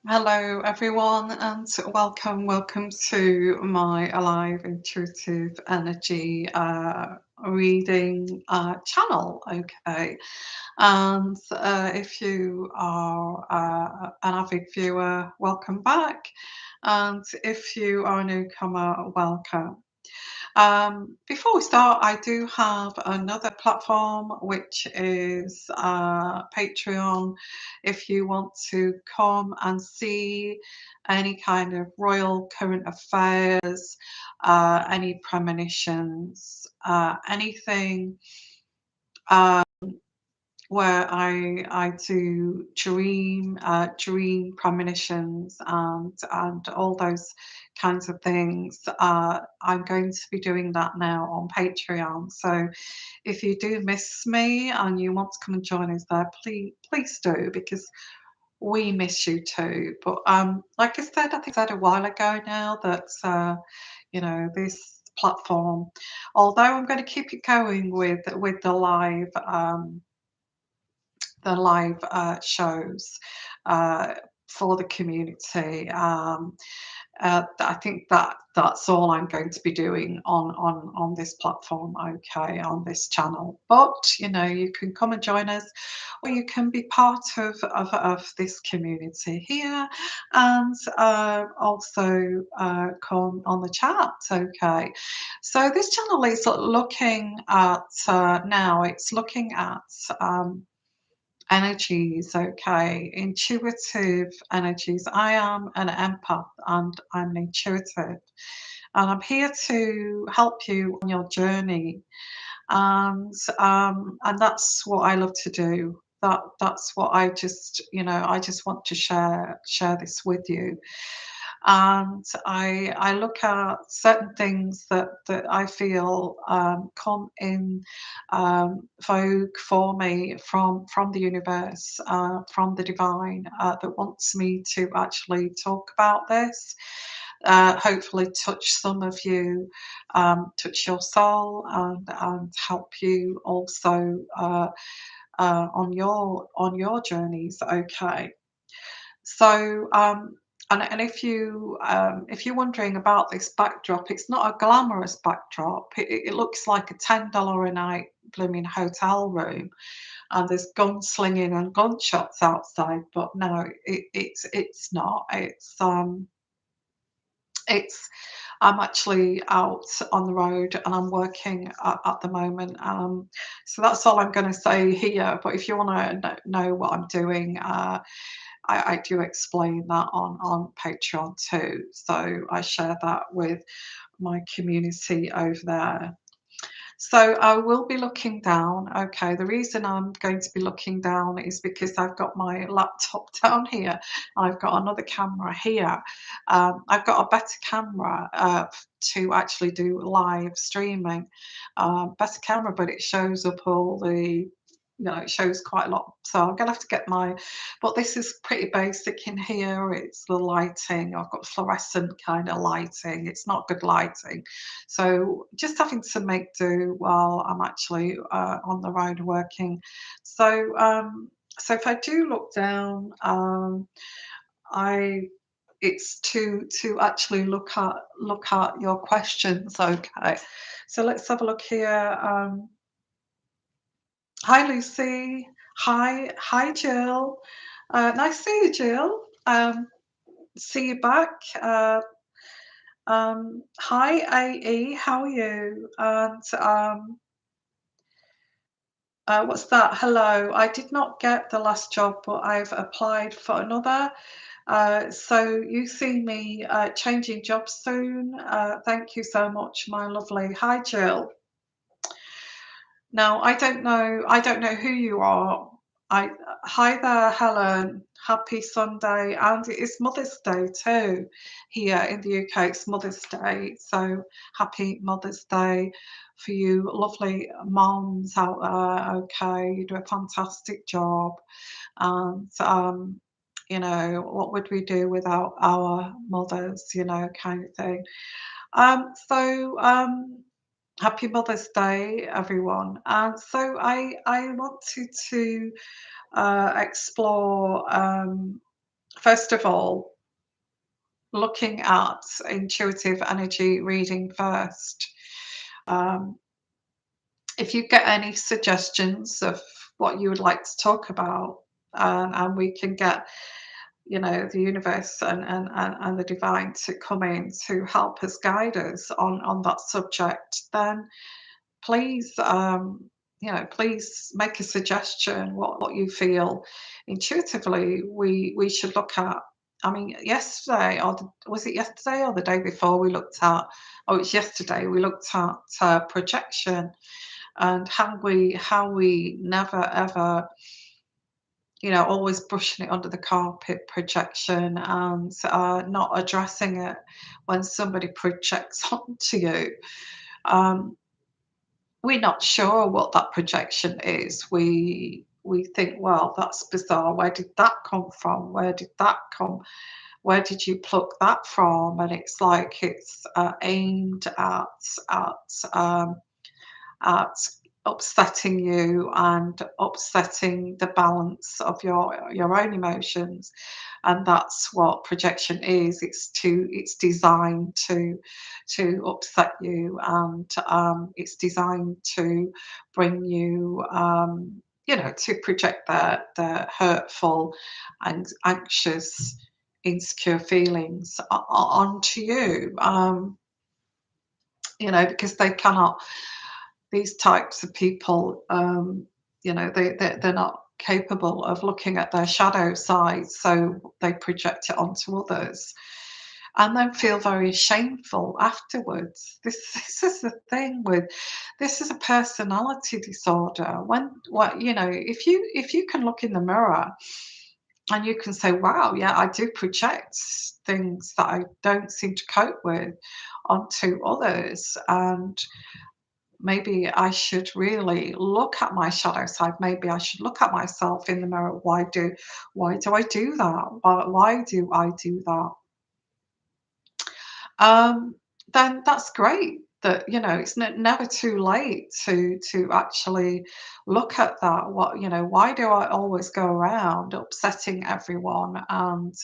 Hello, everyone, and welcome to my Alive Intuitive Energy reading channel. Okay, and if you are an avid viewer, welcome back, and if you are a newcomer, welcome. Before we start, I do have another platform, which is Patreon. If you want to come and see any kind of royal current affairs, any premonitions, anything where I do dream premonitions and all those kinds of things. I'm going to be doing that now on Patreon. So if you do miss me and you want to come and join us there, please do, because we miss you too. But like I said, I think I said a while ago now that this platform, although I'm going to keep it going with the live shows uh, for the community. I think that's all I'm going to be doing on this platform, okay, on this channel. But you can come and join us, or you can be part of this community here, and also come on the chat, okay. So this channel is looking at now. It's looking at energies, okay, intuitive energies. I am an empath and I'm an intuitive, and I'm here to help you on your journey. And that's what I love to do. That's what I just want to share this with you. And I look at certain things that I feel come in vogue for me from the universe, from the divine, that wants me to actually talk about this. Hopefully, touch some of you, touch your soul, and help you also on your journeys. Okay. So, and if you're wondering about this backdrop, it's not a glamorous backdrop. It looks like a $10 a night blooming hotel room, and there's gunslinging and gunshots outside. But no, it's not. It's I'm actually out on the road and I'm working at the moment. So that's all I'm going to say here. But if you want to know what I'm doing, I do explain that on Patreon too. So I share that with my community over there. So I will be looking down. Okay, the reason I'm going to be looking down is because I've got my laptop down here and I've got another camera here. I've got a better camera to actually do live streaming. Better camera, but it shows up all the it shows quite a lot. So I'm going to have to get but this is pretty basic in here. It's the lighting. I've got fluorescent kind of lighting. It's not good lighting. So just having to make do while I'm actually on the road working. So if I do look down, I it's to actually look at your questions. Okay, so let's have a look here. Hi, Lucy. Hi, Jill. Nice to see you, Jill. See you back. Hi, AE. How are you? And what's that? Hello. I did not get the last job, but I've applied for another. So you see me changing jobs soon. Thank you so much, my lovely. Hi, Jill. Now, I don't know who you are. I Hi there, Helen. Happy Sunday, and it is Mother's Day too. Here in the UK, it's Mother's Day, so happy Mother's Day for you, lovely moms out there. Okay, you do a fantastic job, and what would we do without our mothers? Kind of thing. So. Happy Mother's Day, everyone. And so I wanted to explore first of all, looking at intuitive energy reading first. Um, if you get any suggestions of what you would like to talk about, and we can get, you know, the universe and the divine to come in to help us guide us on that subject, then please, you know, please make a suggestion what you feel intuitively we should look at. I mean, yesterday, was it yesterday or the day before we looked at, oh, it's yesterday, we looked at projection and how we never ever, you know, always brushing it under the carpet, projection, and not addressing it when somebody projects onto you. Um, we're not sure what that projection is. We think, well, that's bizarre. Where did that come from? Where did that come? Where did you pluck that from? And it's like it's aimed um, at upsetting you and upsetting the balance of your own emotions, and that's what projection is. It's designed to upset you, and it's designed to bring you, you know, to project the hurtful and anxious, insecure feelings onto you. You know, because they cannot, these types of people, you know, they're not capable of looking at their shadow side, so they project it onto others and then feel very shameful afterwards. This is the thing with, this is a personality disorder. When, what, you know, if you can look in the mirror and you can say, wow, yeah, I do project things that I don't seem to cope with onto others, and maybe I should really look at my shadow side. Maybe I should look at myself in the mirror. Why do I do that? Why do I do that? Um, then that's great. That, you know, it's never too late to actually look at that. What, you know, why do I always go around upsetting everyone, and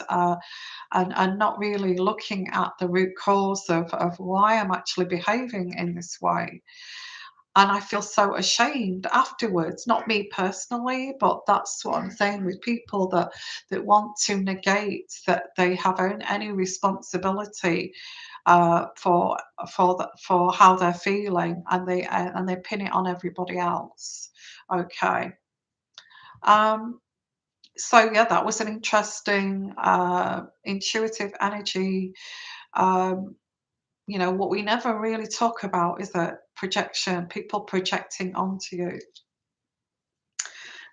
not really looking at the root cause of why I'm actually behaving in this way? And I feel so ashamed afterwards, not me personally, but that's what I'm saying with people that want to negate that they have any responsibility for how they're feeling, and they pin it on everybody else. Okay. Um, so yeah, that was an interesting intuitive energy. Um, you know, what we never really talk about is that projection, people projecting onto you.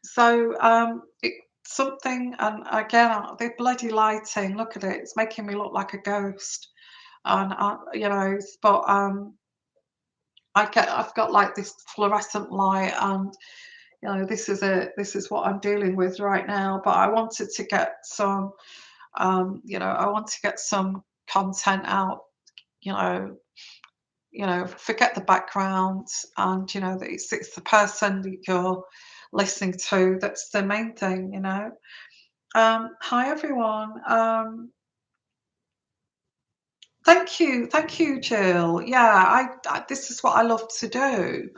So, something, and again, the bloody lighting, look at it, it's making me look like a ghost. And, you know, but I've got like this fluorescent light, and you know, this is what I'm dealing with right now. But I wanted to get some, you know, I want to get some content out, you know, forget the background, and you know that it's the person that you're listening to that's the main thing, you know. Hi everyone. Thank you, Jill. Yeah, I this is what I love to do.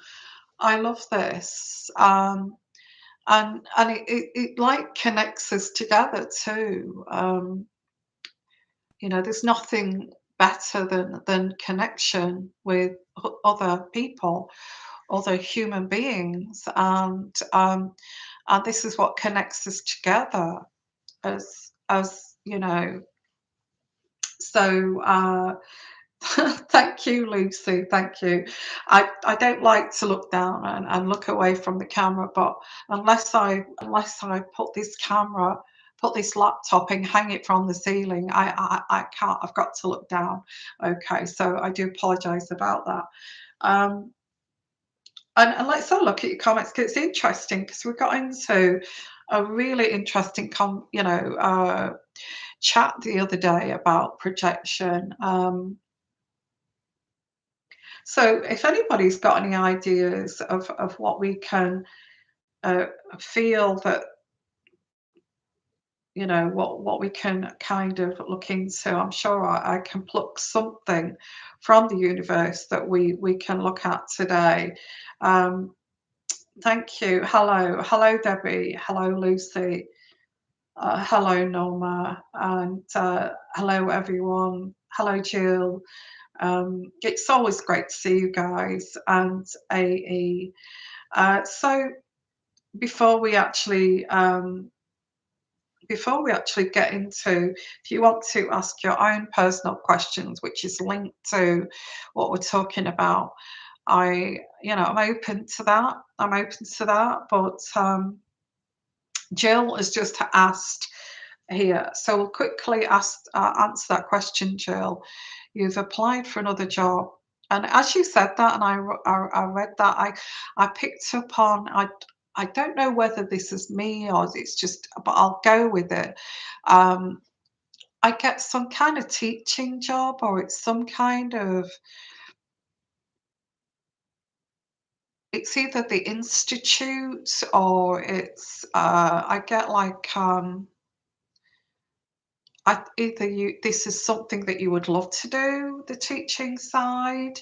I love this, and it like connects us together too. You know, there's nothing better than connection with other people, other human beings, and this is what connects us together as you know. So thank you, Lucy. Thank you. I don't like to look down and look away from the camera, but unless I put this camera, put this laptop and hang it from the ceiling, I can't. I've got to look down. Okay, so I do apologise about that. Um, and let's have a look at your comments, because it's interesting, because we got into a really interesting chat the other day about projection. So if anybody's got any ideas of what we can uh, feel that what we can kind of look into. I'm sure I can pluck something from the universe that we can look at today. Um, Thank you. Hello, Debbie. Hello, Lucy. Hello, Norma, and hello, everyone. Hello, Jill. It's always great to see you guys, and AE. So before we actually get into, if you want to ask your own personal questions, which is linked to what we're talking about, I'm open to that. I'm open to that, but Jill has just asked here, so we'll quickly answer that question, Jill. You've applied for another job, and as you said that, and I read that, I picked up on I don't know whether this is me or it's just, but I'll go with it. Um, I get some kind of teaching job, or it's some kind of, it's either the institute or it's I get like either you this is something that you would love to do, the teaching side,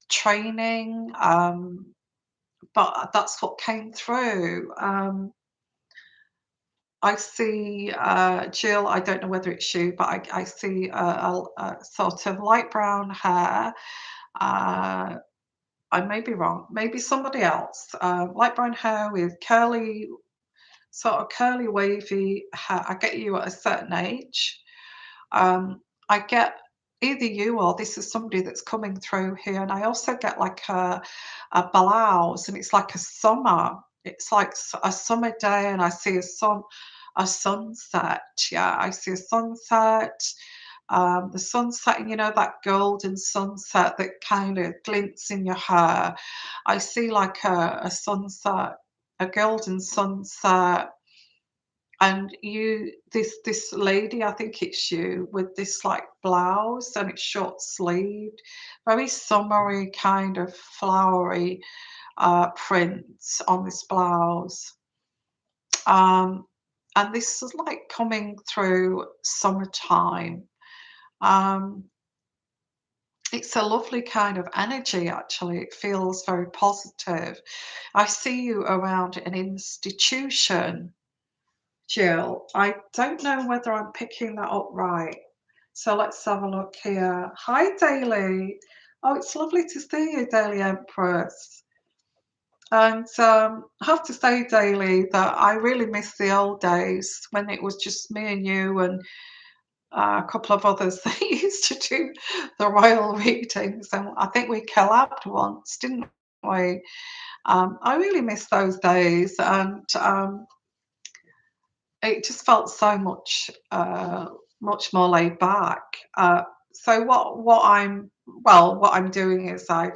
training, but that's what came through. I see, Jill, I don't know whether it's you, but I see a sort of light brown hair. Uh, I may be wrong, maybe somebody else. Light brown hair with curly, sort of curly, wavy hair. I get you at a certain age. Um, I get either you or this is somebody that's coming through here, and I also get like a blouse, and it's like a summer. It's like a summer day, and I see a sunset. Yeah, I see a sunset. The sunset, that golden sunset that kind of glints in your hair. I see like a sunset, a golden sunset, and this lady, I think it's you, with this like blouse, and it's short sleeved, very summery kind of flowery prints on this blouse. Um, and this is like coming through summertime. Um, it's a lovely kind of energy, actually. It feels very positive. I see you around an institution, Jill. I don't know whether I'm picking that up right. So let's have a look here. Hi, Daily. Oh, it's lovely to see you, Daily Empress. And I have to say, Daily, that I really miss the old days when it was just me and you and a couple of others that used to do the royal readings. And I think we collabed once, didn't we? I really miss those days. And it just felt so much more laid back. So what I'm doing is I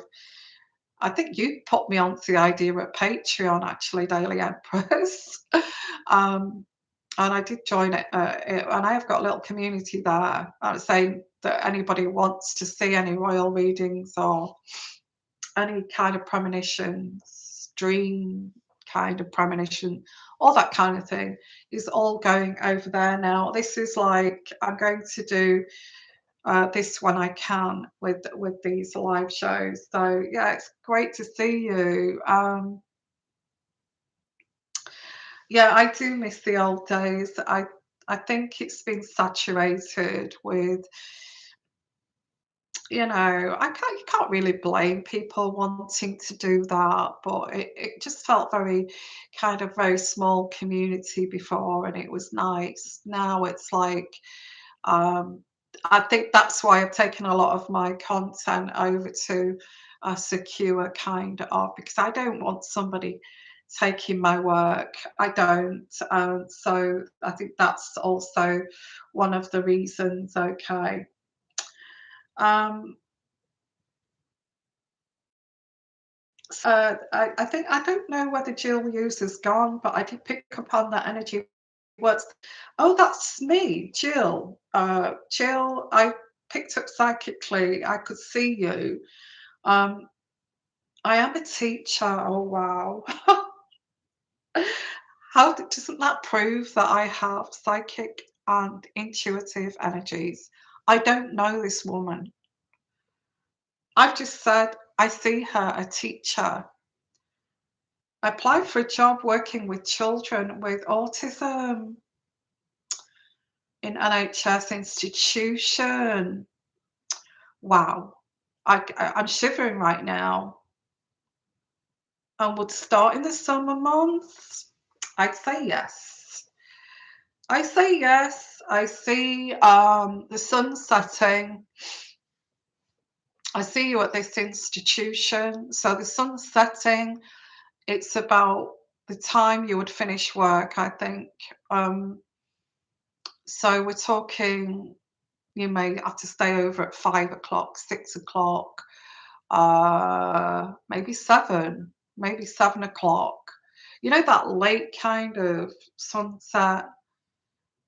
think you put me onto the idea of Patreon, actually, Daily Empress. um, and I did join and I have got a little community there. I was saying that anybody wants to see any royal readings or any kind of premonitions, dream kind of premonition, all that kind of thing is all going over there now. This is like I'm going to do this when I can with these live shows. So yeah, it's great to see you. Yeah, I do miss the old days. I think it's been saturated with, you can't really blame people wanting to do that, but it just felt very small community before, and it was nice. Now it's like, um, I think that's why I've taken a lot of my content over to a secure kind of, because I don't want somebody taking my work. I don't. So I think that's also one of the reasons. Okay. Um, I think I don't know whether Jill Hughes is gone, but I did pick up on that energy. What's Oh, that's me, Jill. Jill, I picked up psychically. I could see you. I am a teacher. Oh wow. doesn't that prove that I have psychic and intuitive energies? I don't know this woman. I've just said I see her a teacher. I applied for a job working with children with autism in NHS institution. Wow. I'm shivering right now. And would start in the summer months? I'd say yes. I say yes. I see the sun setting. I see you at this institution. So the sun setting, it's about the time you would finish work, I think. So we're talking, you may have to stay over at 5 o'clock, 6 o'clock, maybe 7 o'clock. You know, that late kind of sunset.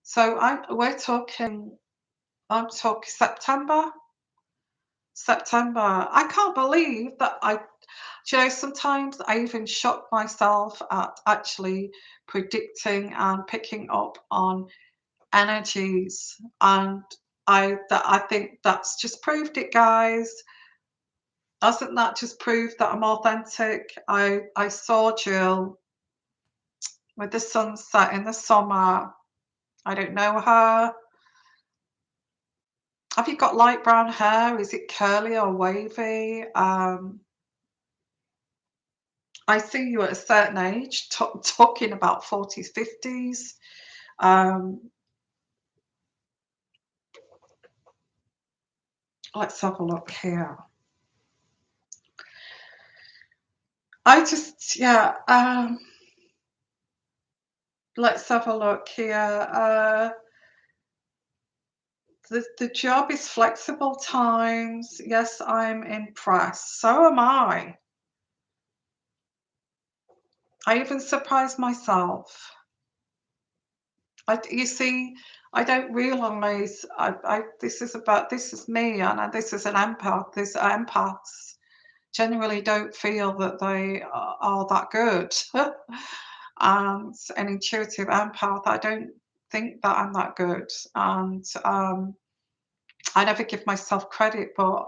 So I'm talking September. September. I can't believe that sometimes I even shock myself at actually predicting and picking up on energies. And I think that's just proved it, guys. Doesn't that just prove that I'm authentic? I saw Jill with the sunset in the summer. I don't know her. Have you got light brown hair? Is it curly or wavy? I see you at a certain age, talking about 40s, 50s. Let's have a look here. Yeah, let's have a look here. The job is flexible times. Yes, I'm impressed. So am I. I even surprised myself. You see, I don't realize this is me, and this is an empath. This empaths generally don't feel that they are that good. And an intuitive empath, I don't think that I'm that good. And I never give myself credit, but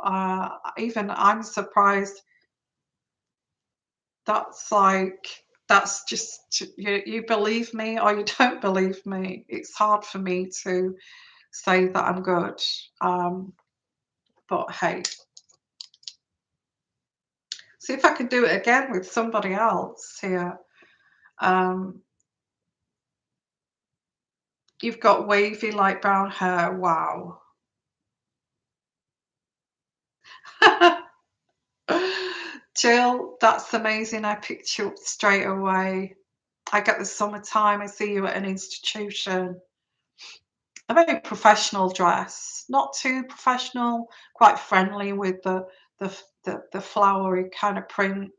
even I'm surprised. That's just you believe me or you don't believe me. It's hard for me to say that I'm good. But hey, see if I can do it again with somebody else here. Um, you've got wavy light brown hair. Wow. Jill, that's amazing. I picked you up straight away. I get the summertime. I see you at an institution. A very professional dress, not too professional, quite friendly with the flowery kind of print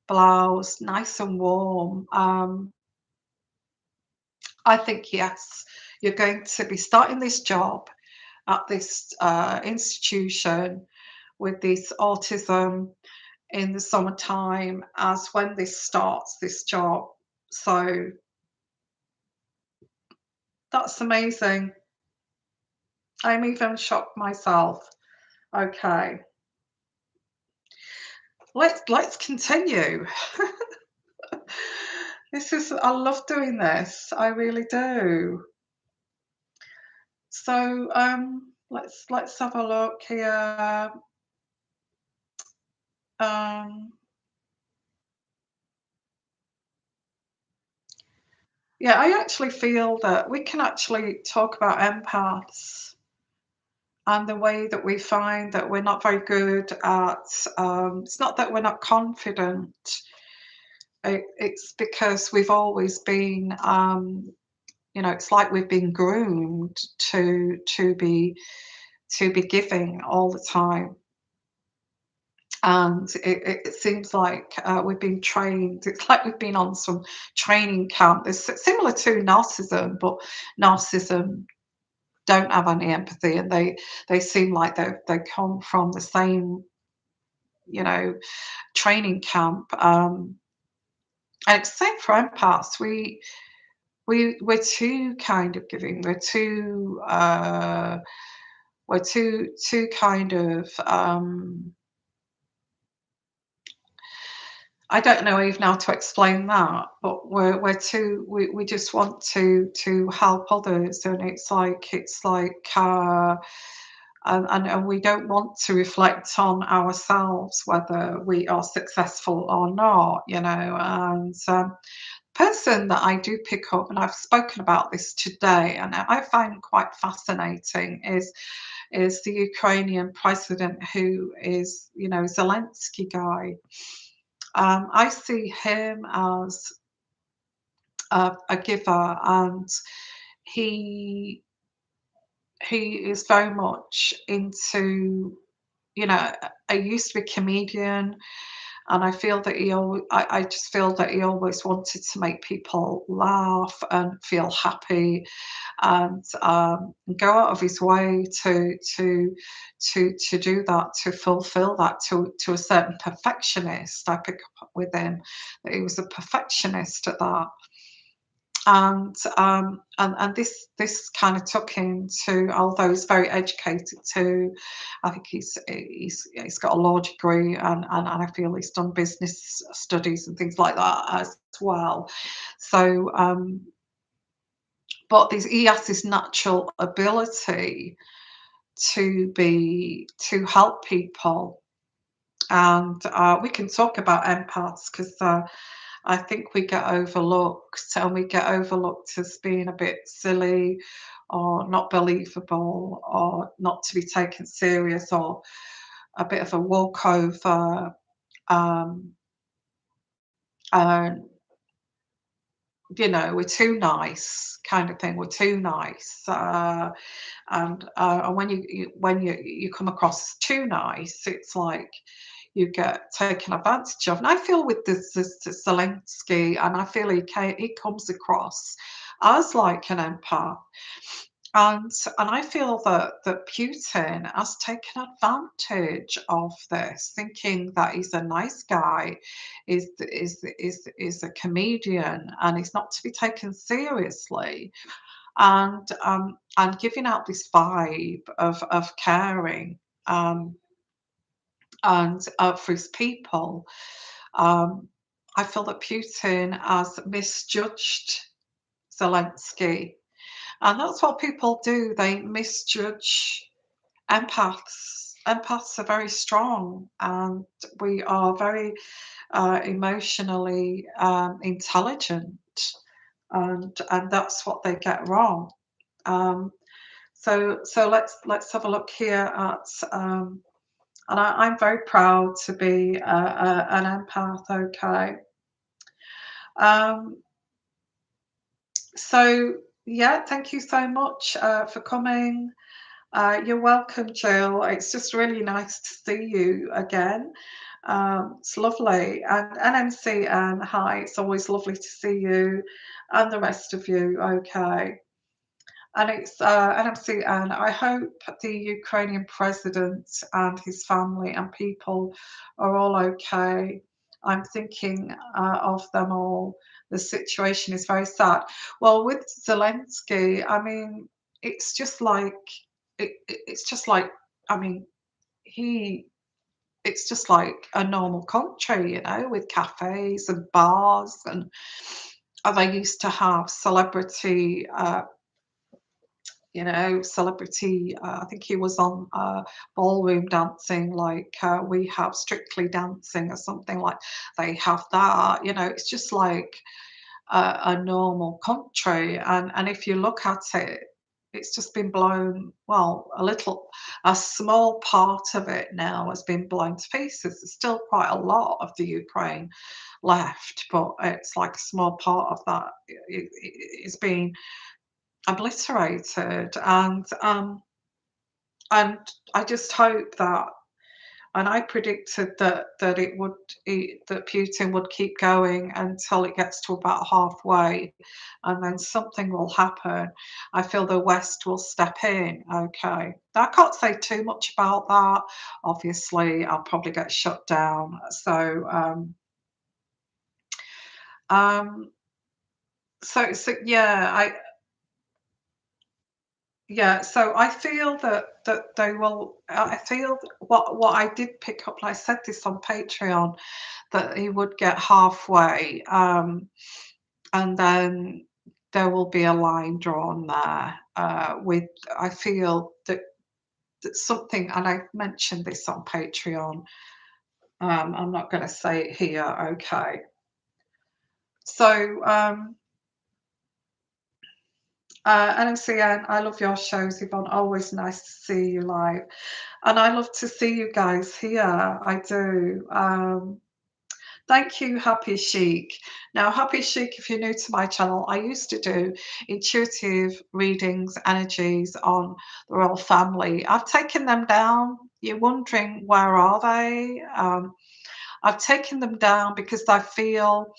blouse, nice and warm. I think yes, you're going to be starting this job at this institution with this autism in the summertime as when this starts, this job. So that's amazing. I'm even shocked myself. Okay, let's continue. I love doing this. I really do. So let's have a look here. Um, yeah, I actually feel that we can actually talk about empaths and the way that we find that we're not very good at. It's not that we're not confident. It's because we've always been. It's like we've been groomed to be giving all the time. And it seems like we've been trained. It's like we've been on some training camp. It's similar to narcissism, but narcissism don't have any empathy, and they seem like they come from the same, you know, training camp. And it's the same for empaths. We're too kind of giving. We're too kind of I don't know even how to explain that, but we just want to help others, and and we don't want to reflect on ourselves whether we are successful or not, you know. And person that I do pick up, and I've spoken about this today, and I find quite fascinating, is the Ukrainian president, who is, you know, Zelensky guy. I see him as a giver, and he he is very much into, you know, I used to be a comedian, and I feel that I just feel that he always wanted to make people laugh and feel happy, and go out of his way to do that, to fulfill that to a certain perfectionist. I pick up with him that he was a perfectionist at that. And this kind of took him to, although he's very educated too. I think he's got a law degree, and I feel he's done business studies and things like that as well. So, but he has this natural ability to help people, and we can talk about empaths, because I think we get overlooked, and we get overlooked as being a bit silly, or not believable, or not to be taken serious, or a bit of a walkover. Um, and you know, we're too nice, kind of thing. We're too nice, and when you come across as too nice, it's like you get taken advantage of. And I feel with this Zelensky, and I feel he comes across as like an empath. And I feel that Putin has taken advantage of this, thinking that he's a nice guy, is a comedian, and he's not to be taken seriously, and giving out this vibe of caring, um, and for his people. Um, I feel that Putin has misjudged Zelensky, and that's what people do. They misjudge empaths. Empaths are very strong, and we are very emotionally intelligent, and that's what they get wrong. Um, so let's have a look here at, and I'm very proud to be an empath. Okay. Um, so yeah, thank you so much for coming. You're welcome, Jill. It's just really nice to see you again. It's lovely. And NMC, and hi, it's always lovely to see you and the rest of you. Okay. And it's NMC, and I hope the Ukrainian president and his family and people are all okay. I'm thinking of them all. The situation is very sad. Well, with Zelensky, I mean, it's just like it's just like, I mean, he it's just like a normal country, you know, with cafes and bars, and they used to have celebrity celebrity. I think he was on ballroom dancing, like we have Strictly Dancing or something like. They have that. You know, it's just like a normal country, and if you look at it, it's just been blown. Well, a small part of it now has been blown to pieces. There's still quite a lot of the Ukraine left, but it's like a small part of that is being obliterated, and I just hope that, and I predicted that Putin would keep going until it gets to about halfway, and then something will happen. I feel the West will step in. Okay, I can't say too much about that. Obviously, I'll probably get shut down. So Um, so yeah, so I feel that they will. I feel what I did pick up. And I said this on Patreon that he would get halfway, and then there will be a line drawn there. With I feel that something, and I mentioned this on Patreon. I'm not going to say it here. Okay. So, NMCN, I love your shows, Yvonne. Always nice to see you live. And I love to see you guys here. I do. Thank you, Happy Chic. Now, Happy Chic, if you're new to my channel, I used to do intuitive readings, energies on the royal family. I've taken them down. You're wondering, where are they? I've taken them down because I feel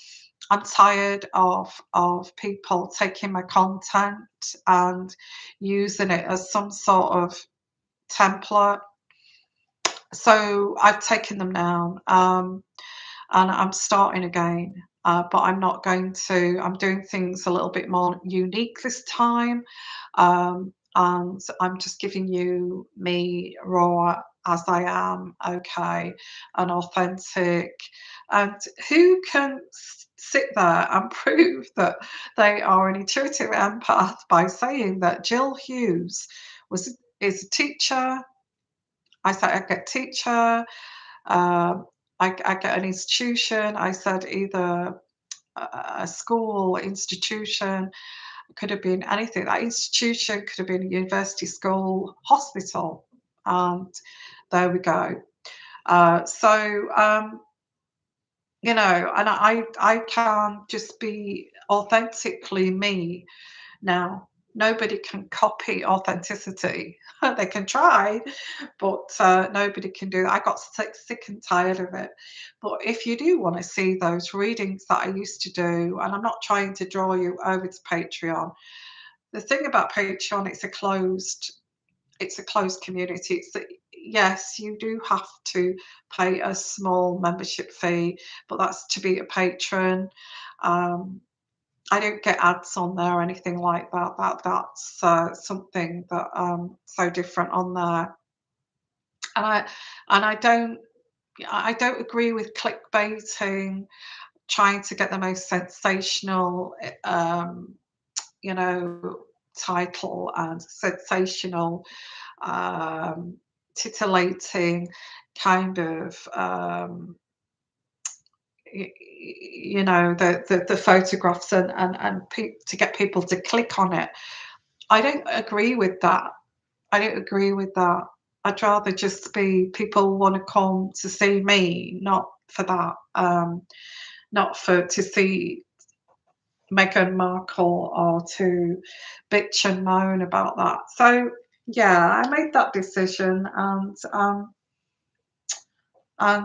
I'm tired of people taking my content and using it as some sort of template. So I've taken them down, and I'm starting again. But I'm not going to. I'm doing things a little bit more unique this time, and I'm just giving you me raw as I am, okay, and authentic. And who can sit there and prove that they are an intuitive empath by saying that Jill Hughes is a teacher? I said I get teacher. Um, I get an institution. I said either a school, institution, could have been anything. That institution could have been a university, school, hospital, and there we go. So you know, and I can just be authentically me now. Nobody can copy authenticity. They can try, but nobody can do that. I got sick and tired of it. But if you do want to see those readings that I used to do, and I'm not trying to draw you over to Patreon. The thing about Patreon, it's a closed community. Yes, you do have to pay a small membership fee, but that's to be a patron. Um, I don't get ads on there or anything like that. That's something that so different on there. And I don't agree with clickbaiting, trying to get the most sensational you know, title and sensational, um, titillating kind of you know, the photographs and to get people to click on it. I don't agree with that. I don't agree with that. I'd rather just be people want to come to see me, not for that, not for to see Meghan Markle or to bitch and moan about that. So yeah, I made that decision, and I'm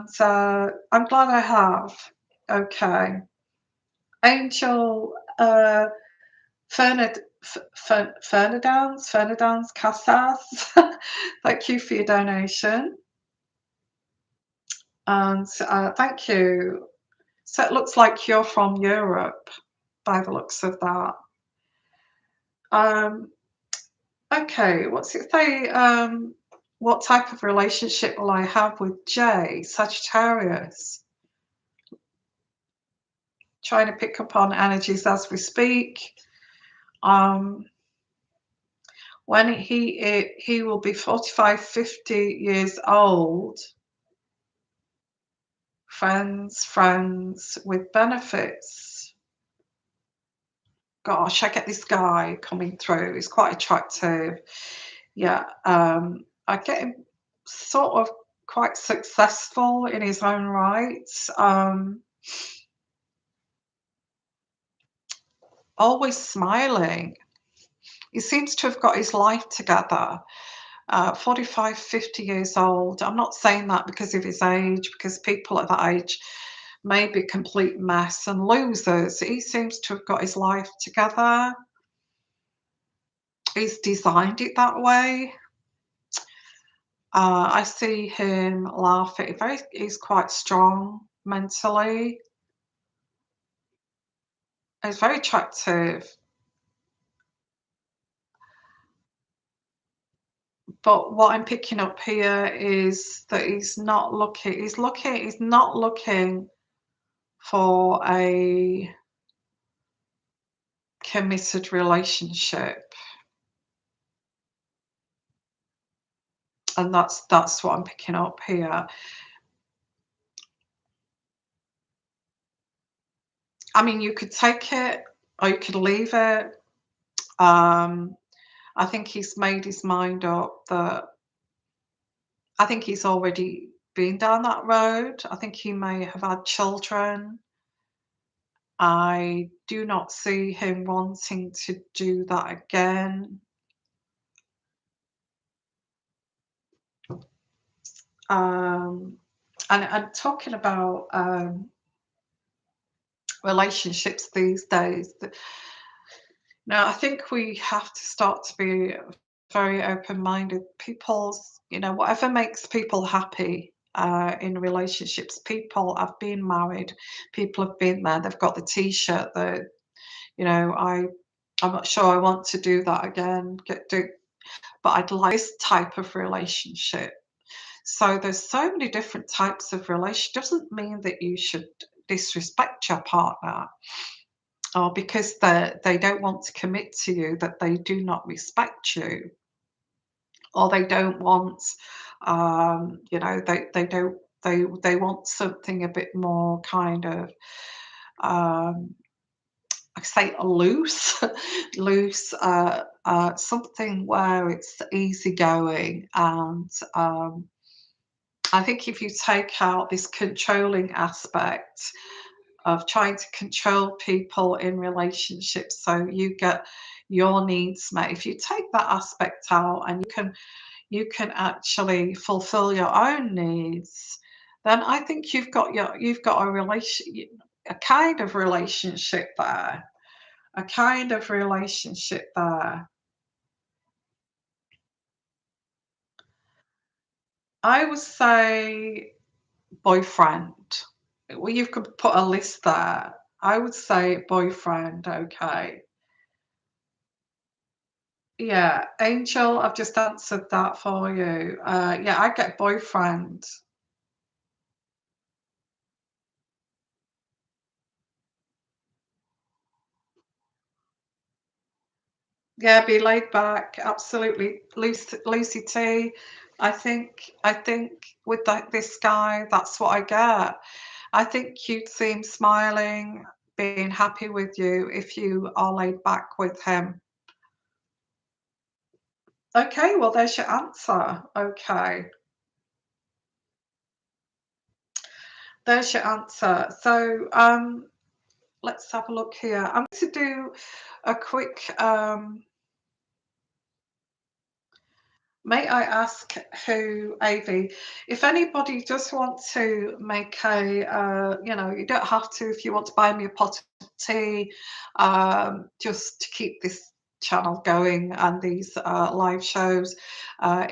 glad I have. Okay, Angel Fernandans Casas. Thank you for your donation, and thank you. So it looks like you're from Europe, by the looks of that. Um, okay, what's it say? What type of relationship will I have with Jay, Sagittarius? Trying to pick up on energies as we speak. Um, when he will be 45, 50 years old. Friends with benefits. Gosh, I get this guy coming through. He's quite attractive. Yeah, I get him sort of quite successful in his own right. Always smiling. He seems to have got his life together. 45, 50 years old. I'm not saying that because of his age, because people at that age may be a complete mess and losers. He seems to have got his life together. He's designed it that way. I see him laughing. He's quite strong mentally. He's very attractive, but what I'm picking up here is that he's not looking for a committed relationship, and that's what I'm picking up here. I mean, you could take it or you could leave it. Um, I think he's made his mind up that I think he's already been down that road. I think he may have had children. I do not see him wanting to do that again. Um, and talking about relationships these days, now I think we have to start to be very open-minded. Whatever makes people happy in relationships. People have been married, people have been there. They've got the T-shirt that I'm not sure I want to do that again. But I'd like this type of relationship. So there's so many different types of relation. Doesn't mean that you should disrespect your partner or because they don't want to commit to you that they do not respect you or they don't want they don't they want something a bit more kind of um I say loose, loose, something where it's easygoing and I think if you take out this controlling aspect of trying to control people in relationships so you get your needs met, if you take that aspect out and you can actually fulfill your own needs, then I think you've got a kind of relationship there. A kind of relationship there. I would say boyfriend. Well, you could put a list there. I would say boyfriend, okay. Yeah, Angel, I've just answered that for you. Yeah, I get boyfriend. Yeah, be laid back, absolutely. Lucy T. I think with this guy, that's what I get. I think you'd see him smiling, being happy with you if you are laid back with him. Okay, well, there's your answer. Okay, there's your answer. So, let's have a look here. I'm going to do a quick may I ask who, AV, if anybody does want to make you don't have to if you want to buy me a pot of tea, just to keep this channel going and these live shows.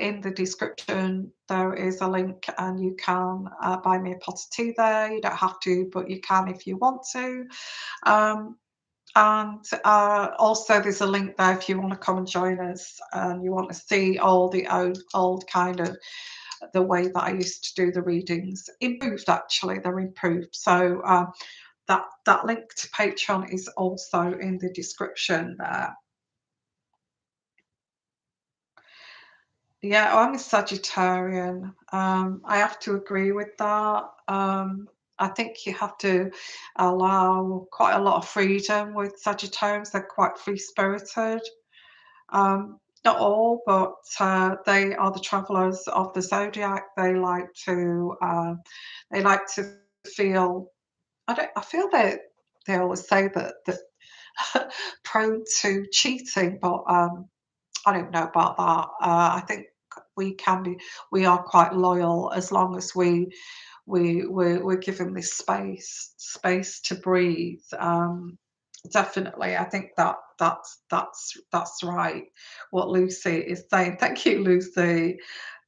In the description, there is a link and you can buy me a pot of tea there. You don't have to, but you can if you want to. Um, and also, there's a link there if you want to come and join us and you want to see all the old kind of the way that I used to do the readings. Improved, actually, they're improved. So that link to Patreon is also in the description there. Yeah, I'm a Sagittarian. I have to agree with that. I think you have to allow quite a lot of freedom with Sagittarians. They're quite free spirited. Not all, but they are the travelers of the zodiac. They like to feel. I feel that they always say that prone to cheating, but I don't know about that. I think we can be. We are quite loyal as long as we're given this space to breathe. Definitely, I think that's right. What Lucy is saying. Thank you, Lucy.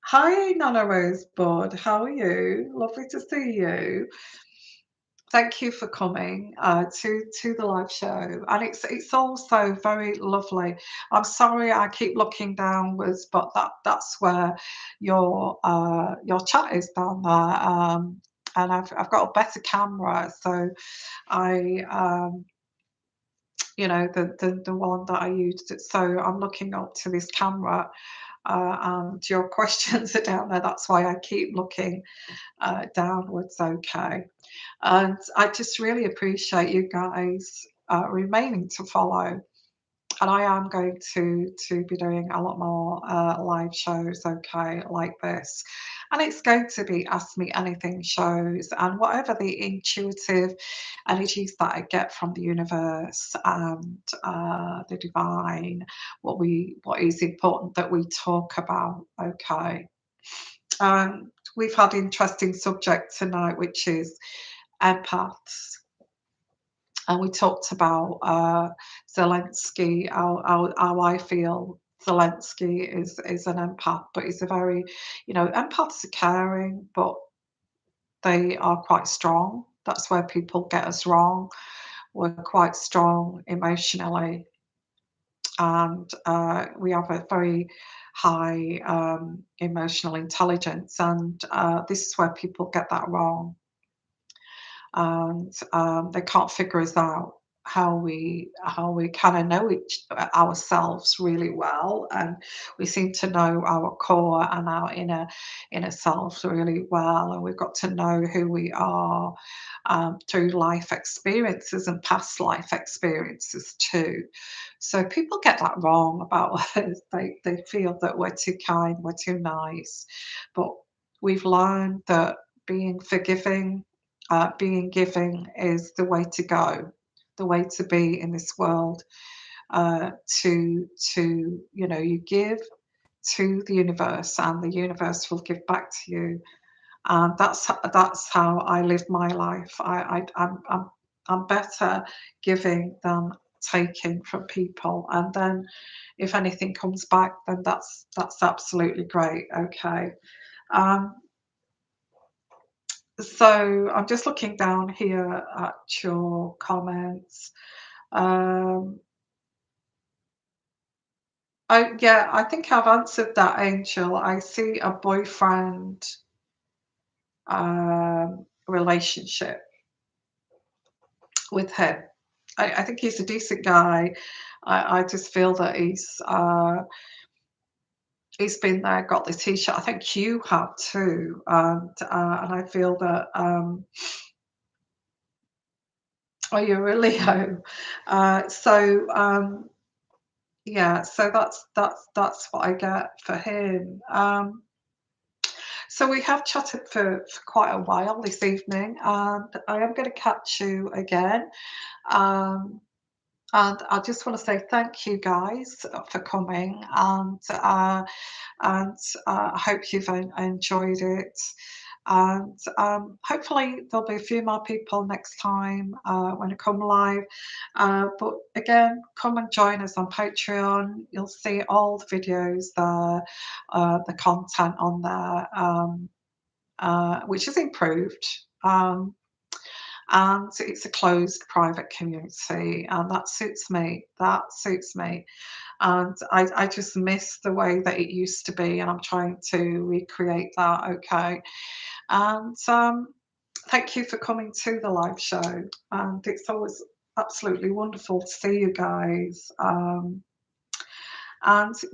Hi, Nana Rosebud. How are you? Lovely to see you. Thank you for coming to the live show, and it's also very lovely. I'm sorry I keep looking downwards, but that's where your chat is down there. And I've got a better camera, so I the one that I used. So I'm looking up to this camera, and your questions are down there. That's why I keep looking downwards. Okay. And I just really appreciate you guys remaining to follow. And I am going to be doing a lot more live shows, okay, like this. And it's going to be Ask Me Anything shows, and whatever the intuitive energies that I get from the universe and the divine, what is important that we talk about, okay. We've had interesting subject tonight, which is empaths, and we talked about Zelensky, how I feel Zelensky is an empath, but he's a very, empaths are caring, but they are quite strong. That's where people get us wrong. We're quite strong emotionally, and we have a very high emotional intelligence, and this is where people get that wrong. And they can't figure us out how we kind of know ourselves really well, and we seem to know our core and our inner selves really well, and we've got to know who we are through life experiences and past life experiences too. So people get that wrong about us. They feel that we're too kind, we're too nice, but we've learned that being forgiving, being giving is the way to go, the way to be in this world. You give to the universe, and the universe will give back to you. And that's how I live my life. I'm better giving than taking from people, and then if anything comes back, then that's absolutely great. Okay. Um, So I'm just looking down here at your comments. Um, yeah, I think I've answered that, Angel. I see a boyfriend relationship with him. I think he's a decent guy. I just feel that he's been there, got the t-shirt. I think you have too, and I feel that. Oh, you're a Leo. So yeah, so that's what I get for him. So we have chatted for quite a while this evening, and I am going to catch you again. Um, and I just want to say thank you guys for coming, and I hope you've enjoyed it. And hopefully there'll be a few more people next time when I come live. But again, come and join us on Patreon. You'll see all the videos there, the content on there, which is improved. And it's a closed private community, and that suits me. That suits me. And I just miss the way that it used to be, and I'm trying to recreate that. Okay. And thank you for coming to the live show. And it's always absolutely wonderful to see you guys. And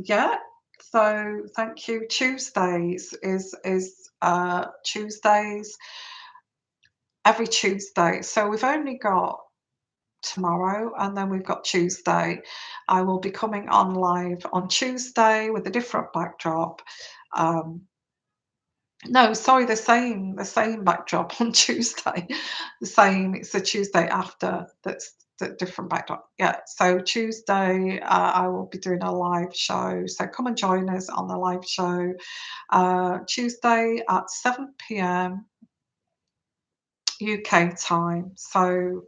yeah, so thank you. Tuesdays is Tuesdays every Tuesday. So we've only got tomorrow, and then we've got Tuesday. I will be coming on live on Tuesday with a different backdrop. Um, no, sorry, the same backdrop on Tuesday. The same. It's the Tuesday after that's the different backdrop. Yeah. So Tuesday, I will be doing a live show. So come and join us on the live show Tuesday at 7 p.m. UK time. So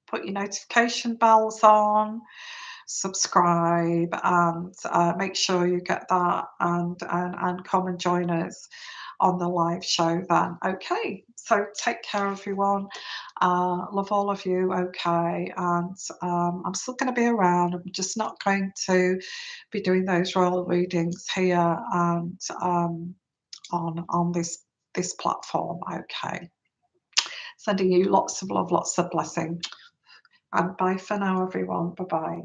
put your notification bells on, subscribe, and make sure you get that, and come and join us on the live show then. Okay, so take care, everyone. Love all of you. Okay, and I'm still going to be around. I'm just not going to be doing those royal readings here and on this platform. Okay, sending you lots of love, lots of blessing, and bye for now, everyone. Bye bye.